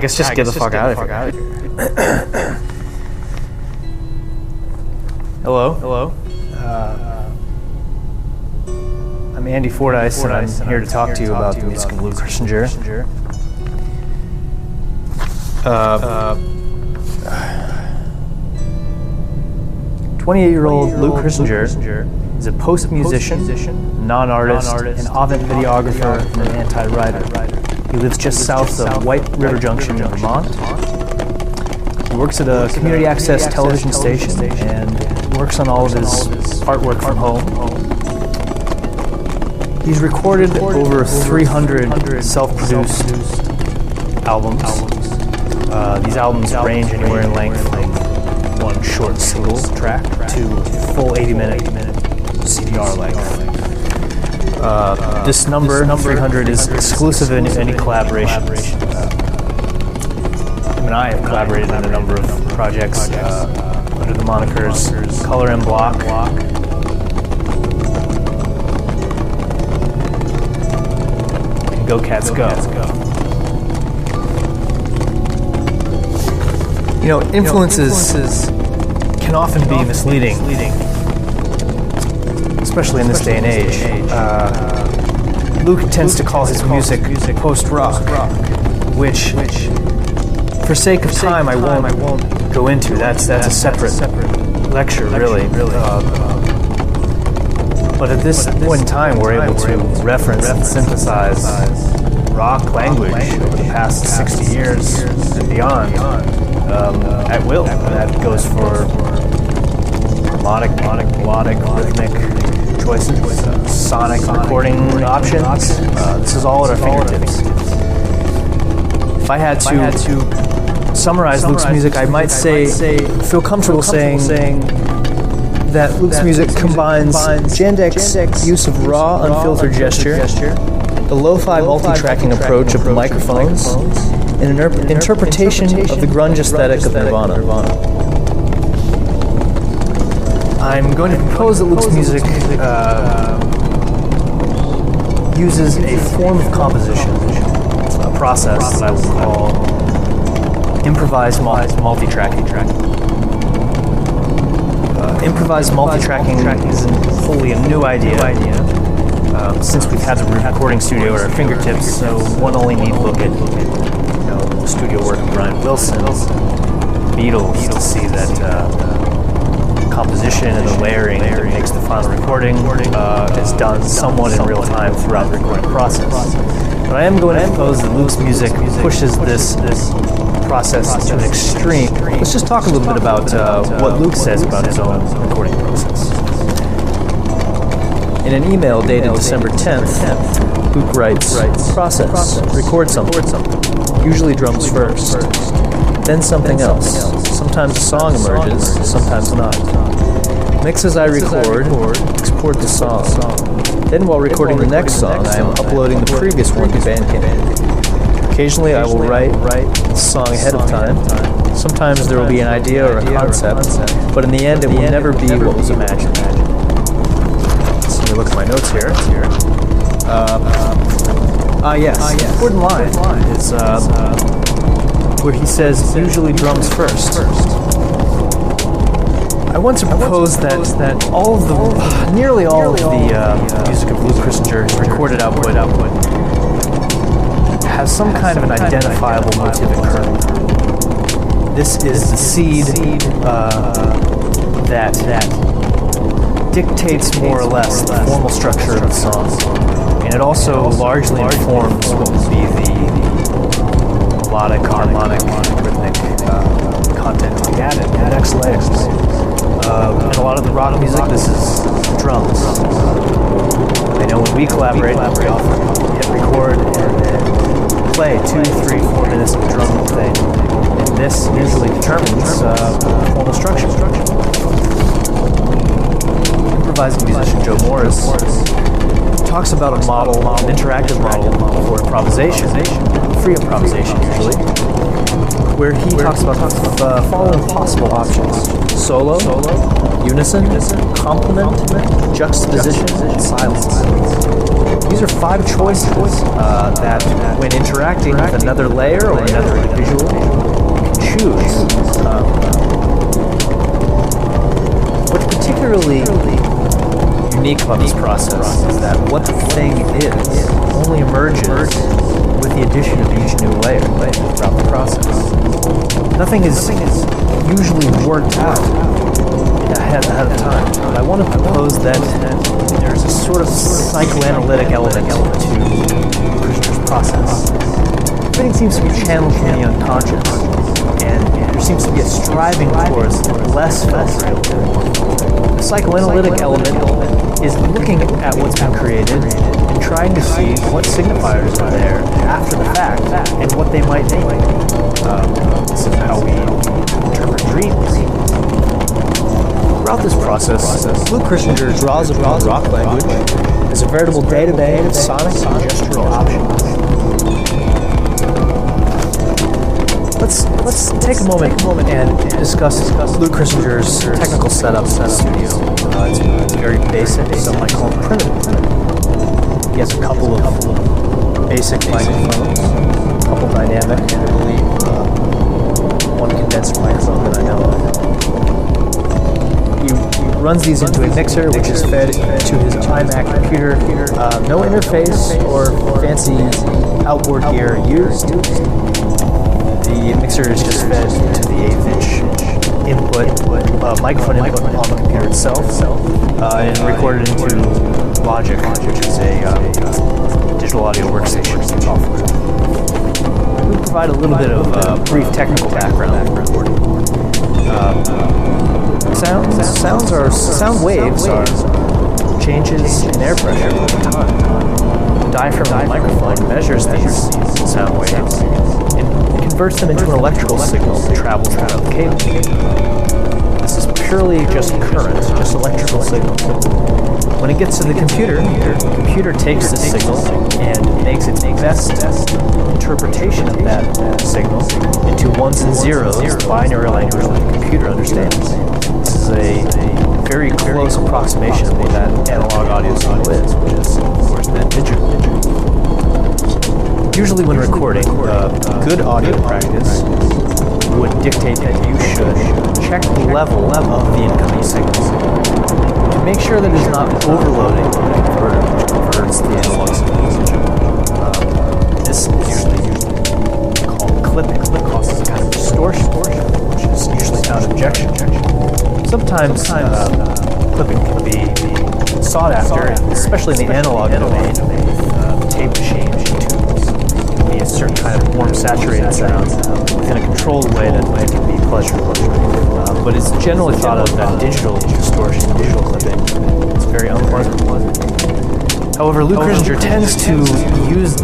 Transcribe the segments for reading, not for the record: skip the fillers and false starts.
guess just get the fuck out of here. Hello. I'm Andy Fordyce, and I'm here to talk to you about the music of Lou Chrisinger. 28-year-old Lou Chrisinger is a post-musician, non-artist, an avant videographer, and an anti-writer. He lives just south of White River Junction in Vermont. He works at a community access television station and works on all of his artwork from home. He's recorded over 300 self-produced albums. These albums range anywhere in length from one short single track to full 80-minute CDR length. This number, 300, is exclusive in any collaboration. Him and I have collaborated on a number of projects under the monikers Color and Block, and Go Cats Go. You know, influences can often be misleading, especially in this day and age. Luke tends to call his music post-rock, which, for sake of time, I won't go into. That's a separate lecture, really. But at this point in time, we're able to reference and synthesize rock language over the past 60 years and beyond at will. That goes for harmonic, melodic, rhythmic choices, sonic recording options. This is all at our fingertips. If I had to summarize Luke's music, I might feel comfortable saying that Luke's music combines Jandek's use of raw, unfiltered gesture, the lo-fi multi-tracking approach of the microphones, and an interpretation of the grunge aesthetic of Nirvana. I'm going to propose that Luke's music uses a form of composition, a process that I would call improvised multi-tracking. Improvised multi-tracking isn't wholly a new idea, since we've had the recording studio at our fingertips, so one only need look at the studio work of Brian Wilson, Beatles, to see that composition and the layering that makes the final recording is done somewhat in real time throughout the recording process. But I am going to propose that Luke's music pushes this process to an extreme. Let's just talk a little bit about what Luke says about his own recording process. In an email dated December 10th, Luke writes, "Process, record something, usually drums first, then something else. Sometimes a song emerges, sometimes not. Mix as I record, export the song. Then while recording the next song, I am uploading the previous one to Bandcamp. Occasionally I will write the song ahead of time. Sometimes there will be an idea or a concept, but in the end it will never be what was imagined." So let me look at my notes here. Yes. Important line is where he says, "Usually drums first." I want to propose that nearly all of the music of Lou Chrisinger's recorded output has some kind of an identifiable motivic kernel. This is the seed that dictates more or less the formal structure of the song, and it also largely informs what will be the melodic, harmonic, rhythmic content to be added in the next layers. In a lot of the rock music, this is drums. I know when we collaborate, we often hit record and then play 2, 3, 4 minutes of drum thing, and this usually determines formal structure. Improvising musician Joe Morris talks about a model, an interactive model for improvisation, free improvisation usually, where he talks about the following possible options: solo, unison, complement, juxtaposition, and silence. These are 5 choices that, when interacting with another layer or another individual, you can choose. What's particularly unique about this process is that what the thing is only emerges with the addition of each new layer throughout the process. Nothing is usually worked out ahead of time. But I want to propose that there's a sort of psychoanalytic element to Chrisinger's process. Everything seems to be channeled from the unconscious, and there seems to be a striving towards less filtering and more filtering. The psychoanalytic element is looking at what's been created and trying to see what signifiers are there after the fact and what they might mean. This is how we interpret dreams. Throughout this process, Lou Chrisinger draws upon rock language as a veritable database of sonic and gestural options. Let's take a moment and discuss Lou Chrisinger's technical setup in the studio. It's very basic, some might call it primitive. He has a couple of basic microphones, a couple dynamic, I believe, one condenser microphone that I know of. He runs these into a mixer, which is fed to his iMac computer. No interface or fancy outboard gear used. The mixer is just fed to the 8-inch microphone input on the computer itself, and recorded into Logic, which is a digital audio workstation software. We provide a little bit of brief technical background on recording. Sound waves are changes in air pressure over time. The diaphragm of the microphone measures these sound waves and converts them into an electrical signal that travels throughout the cable. This is purely just current, just electrical signal. When it gets to the computer takes this signal and makes its best interpretation of that signal into ones and zeros, the binary language that the computer understands. This is a very close approximation of what that analog audio signal is, which is, of course, then digital. Usually when recording, good audio practice would dictate that you should check the level of the incoming signal to make sure that it's not overloading the converter, which converts the analog signal to digital. This is usually called clipping. It causes a kind of distortion, which is usually sound injection. Sometimes clipping can be sought after, especially in the analog domain, tape machines and tubes. It can be a certain kind of warm, saturated sound within a controlled way that can be pleasurable. But it's generally thought of that digital distortion, digital clipping. It's very unpleasant. However, Lou Chrisinger tends to use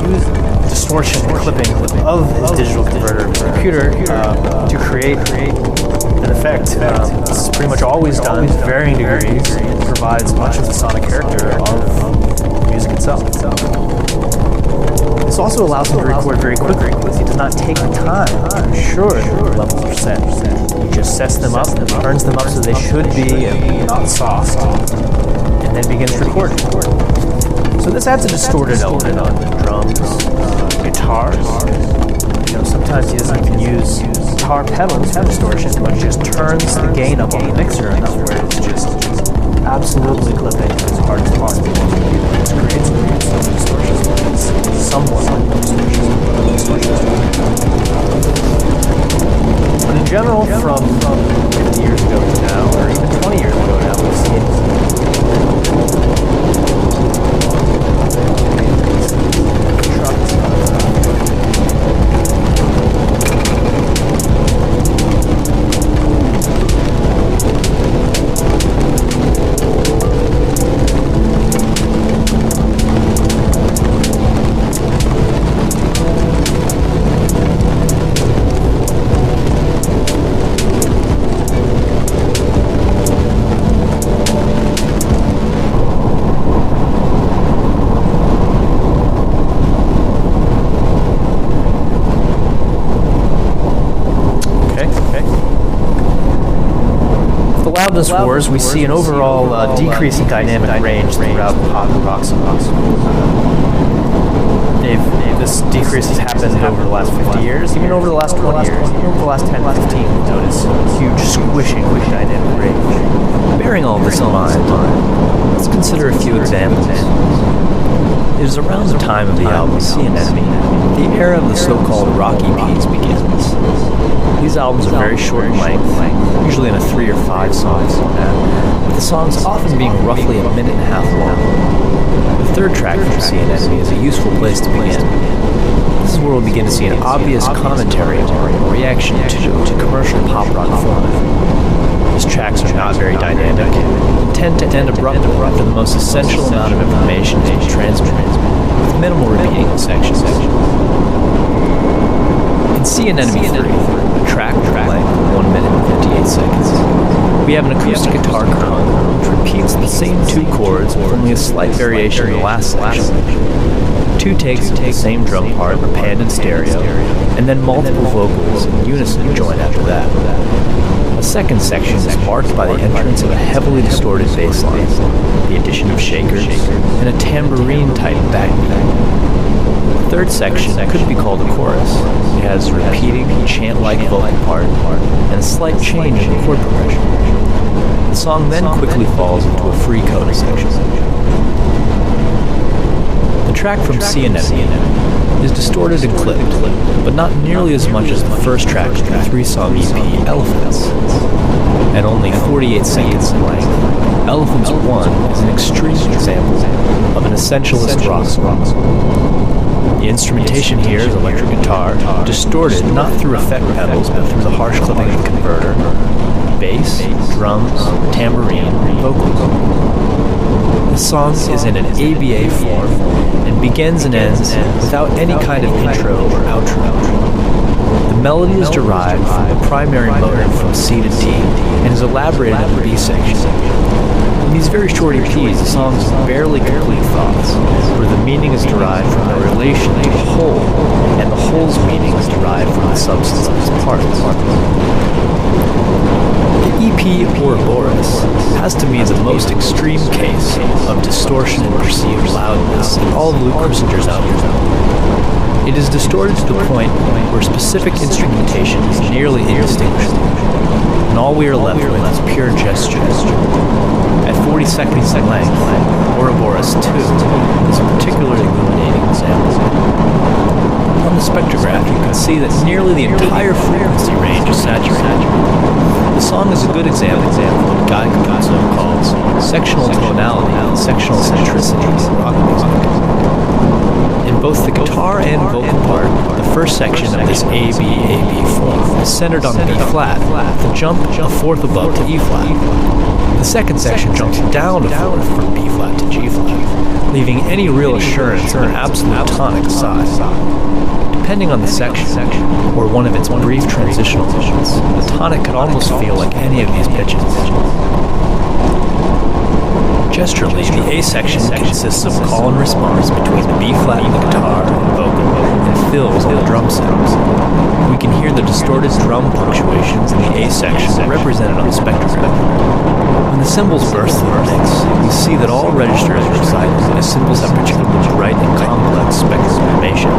distortion and clipping of his digital converter computer to create an effect. This is pretty much always done to varying degrees and provides much of the sonic character of the music itself. This also allows him to record very quickly because he does not take the time to ensure that the levels are set. He just sets them up and turns them up so they should be not soft, and then begins recording. So this adds a distorted element on the drums, guitars. Sometimes he doesn't even use guitar pedals for distortion, but just turns the gain up on the mixer enough where it's just absolutely clipping as hard as possible. This creates some distortion. It's somewhat like distortion. But in general, from 50 years ago to now, or even 20 years ago now, we've seen Loudness Wars, we see an overall decrease in dynamic range throughout pop and rock songs. This decrease has happened over the last 50 years, even over the last 20 years, even over the last 10, 15, you'll notice huge squishing of dynamic range. Bearing all this in mind, let's consider a few examples. It is around the time of the album Sea Anemone, the era of the so-called rock EPs begins. These albums are very short in length, usually in a 3 or 5 song format, with the songs often being roughly a minute and a half long. The third track from Sea Anemone is a useful place to begin. This is where we'll begin to see an obvious commentary or reaction to commercial pop rock format. These tracks are not very dynamic and tend to end abruptly after the most essential amount of information has been transmitted, with minimal repeating in sections. In Sea Anemone 3, a track with length 1 minute and 58 seconds, we have an acoustic guitar kernel which repeats the same 2 chords with only a slight variation in the last section. 2 takes of the same drum part are panned in stereo, and then multiple vocals in unison join after that. The second section is marked by the entrance of a heavily distorted bass line, the addition of shakers, and a tambourine-type backbeat. The third section could be called a chorus. It has a repeating, chant-like vocal part, and a slight change in the chord progression. The song then quickly falls into a free coda section. The track from Sea Anemone is distorted and clipped, but not nearly as much as the first track of the 3-song EP Elephants. At only 48 seconds in length, Elephants 1 is an extreme example of an essentialist rock song. The instrumentation here is electric guitar, distorted not through effect pedals but through the harsh clipping of the converter, bass, drums, tambourine, and vocals. The song is in an ABA form and begins and ends without any kind of intro or outro. The melody is derived from the primary motive from C to D and is elaborated in the B section. In these very short EPs, the songs are barely complete thoughts, where the meaning is derived from the relation to the whole, and the whole's meaning is derived from the substance of its parts. The EP Ouroboros has to me the most extreme case of distortion and perceived loudness in all of Luke Chrisinger's albums. It is distorted to the point where specific instrumentation is nearly indistinguishable, and all we are left with is pure gesture. At 40 seconds in length, Ouroboros 2 is a particularly illuminating example. On the spectrograph, you can see that nearly the entire frequency range is saturated. The song is a good example of what Guy Capuzzo calls sectional tonality and sectional centricity in rock music. In both the guitar and vocal part, the first section of this A-B-A-B form is centered on B-flat, with a jump a fourth above to E-flat. The second section jumps down a fourth from B-flat to G-flat, leaving any real assurance of an absolute tonic aside. Depending on the section, or one of its brief transitional moments, the tonic could almost feel like any of these pitches. Gesturally, the A section consists of call and response between the B-flat and the guitar and vocal, and fills all the drum sounds. We can hear the distorted drum punctuations in the A section represented on the spectrograph. When the cymbals burst through the mix, we see that all registers are excited as cymbals have particularly bright and complex spectral information.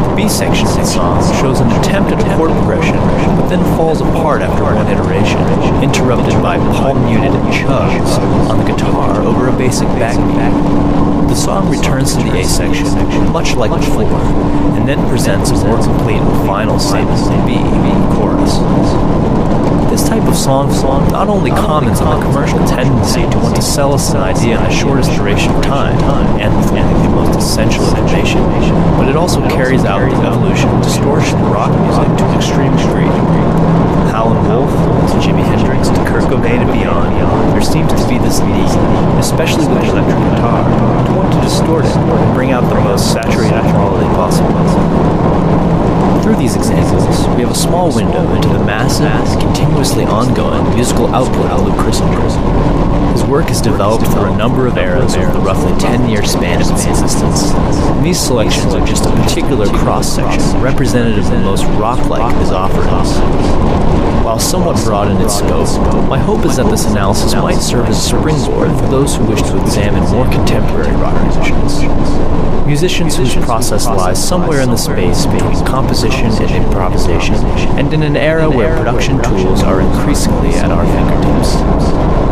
The B section of the song shows an attempt at a chord progression, but then falls apart after one iteration, interrupted by palm-muted chugs on the guitar over a basic backbeat. The song returns to the A section, much like before, and then presents a more complete and final statement in B, chorus. This type of song not only comments on the commercial tendency to want to sell us an idea in the shortest duration of time, and with only the most essential information, but it also carries out the evolution of distortion in rock music to an extreme degree. From Howlin' Wolf to Jimi Hendrix to Kurt Cobain and beyond, there seems to be this need, especially with the electric guitar, to want to distort it and bring out the most saturated quality possible. Through these examples, we have a small window into the massive, continuously ongoing musical output of Luke Chrisinger. His work is developed through a number of eras over the roughly 10-year span of its existence, and these selections are just a particular cross-section representative of the most rock-like of his offerings. While while somewhat broad in its scope, my hope is that this analysis might serve as a springboard for those who wish to examine more contemporary rock musicians. Musicians whose process lies somewhere in the space between composition and improvisation, and in an era where production tools are increasingly at our fingertips.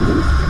Bye.